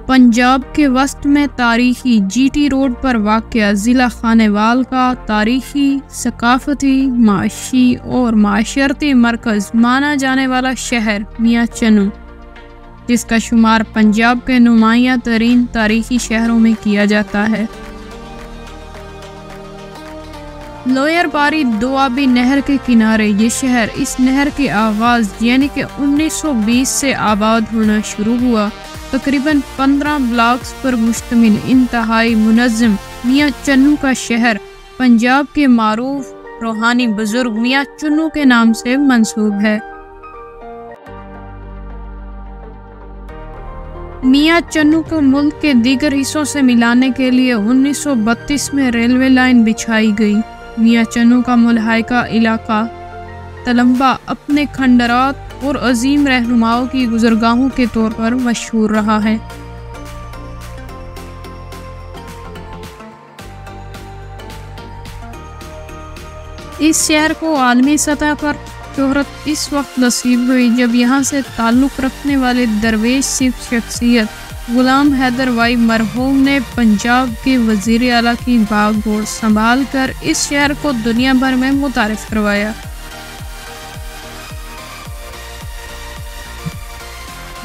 پنجاب کے وسط میں تاریخی جی ٹی روڈ پر واقع ضلع خانیوال کا تاریخی، ثقافتی، معاشی اور معاشرتی مرکز مانا جانے والا شہر میاں چنو، جس کا شمار پنجاب کے نمایاں ترین تاریخی شہروں میں کیا جاتا ہے۔ لوئر باری دوآبی نہر کے کنارے یہ شہر اس نہر کے آغاز یعنی کہ 1920 سے آباد ہونا شروع ہوا۔ تقریباً 15 بلاکس پر مشتمل انتہائی منظم میاں چنو کا شہر پنجاب کے معروف روحانی بزرگ میاں چنو کے نام سے منسوب ہے۔ میاں چنو کو ملک کے دیگر حصوں سے ملانے کے لیے 1932 میں ریلوے لائن بچھائی گئی۔ میاں چنو کا ملحقہ علاقہ تلمبہ اپنے کھنڈرات اور عظیم رہنماؤں کی گزرگاہوں کے طور پر مشہور رہا ہے۔ اس شہر کو عالمی سطح پر شہرت اس وقت نصیب ہوئی جب یہاں سے تعلق رکھنے والے درویش صف شخصیت غلام حیدر وائی مرحوم نے پنجاب کے وزیر اعلیٰ کی باغ ڈور سنبھال کر اس شہر کو دنیا بھر میں متعارف کروایا۔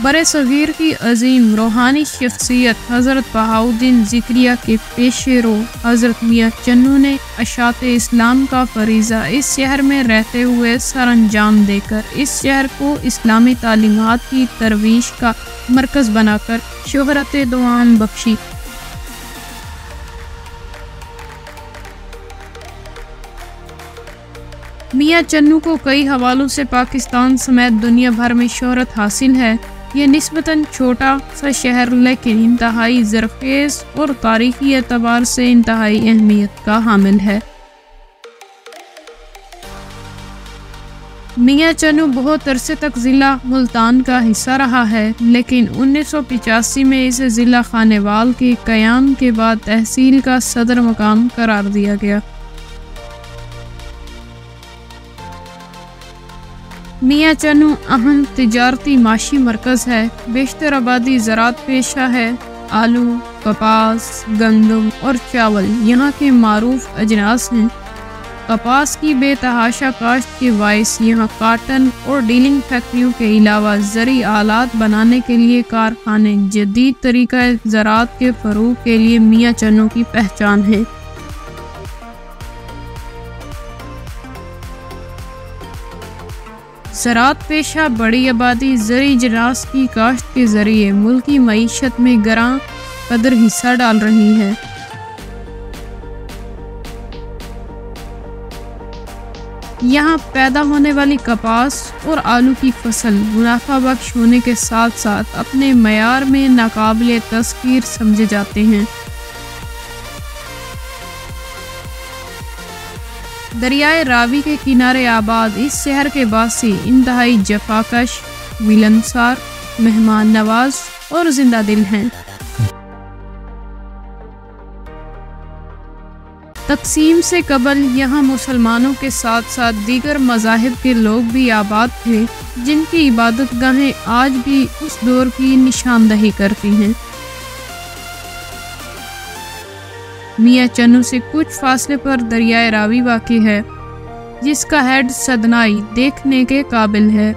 برِ صغیر کی عظیم روحانی شخصیت حضرت بہاؤالدین ذکریہ کے پیش رو حضرت میاں چنو نے اشاعت اسلام کا فریضہ اس شہر میں رہتے ہوئے سر انجام دے کر اس شہر کو اسلامی تعلیمات کی ترویج کا مرکز بنا کر شہرت دوام بخشی۔ میاں چنو کو کئی حوالوں سے پاکستان سمیت دنیا بھر میں شہرت حاصل ہے۔ یہ نسبتاً چھوٹا سا شہر لیکن انتہائی زرخیز اور تاریخی اعتبار سے انتہائی اہمیت کا حامل ہے۔ میاں چنو بہت عرصے تک ضلع ملتان کا حصہ رہا ہے لیکن 1985 میں اسے ضلع خانیوال کے قیام کے بعد تحصیل کا صدر مقام قرار دیا گیا۔ میاں چنو اہم تجارتی معاشی مرکز ہے۔ بیشتر آبادی زراعت پیشہ ہے۔ آلو، کپاس، گندم اور چاول یہاں کے معروف اجناس ہیں۔ کپاس کی بے تحاشا کاشت کے باعث یہاں کاٹن اور ڈیلنگ فیکٹریوں کے علاوہ زرعی آلات بنانے کے لیے کارخانے جدید طریقہ زراعت کے فروغ کے لیے میاں چنو کی پہچان ہے۔ زراعت پیشہ بڑی آبادی زرعی اجناس کی کاشت کے ذریعے ملکی معیشت میں گراں قدر حصہ ڈال رہی ہے۔ یہاں پیدا ہونے والی کپاس اور آلو کی فصل منافع بخش ہونے کے ساتھ ساتھ اپنے معیار میں ناقابل تسخیر سمجھے جاتے ہیں۔ دریائے راوی کے کنارے آباد اس شہر کے باسی انتہائی جفاکش، ملنسار، مہمان نواز اور زندہ دل ہیں۔ تقسیم سے قبل یہاں مسلمانوں کے ساتھ ساتھ دیگر مذاہب کے لوگ بھی آباد تھے جن کی عبادت گاہیں آج بھی اس دور کی نشاندہی کرتی ہیں۔ میاں چنو سے کچھ فاصلے پر دریائے راوی واقع ہے جس کا ہیڈ سدنائی دیکھنے کے قابل ہے۔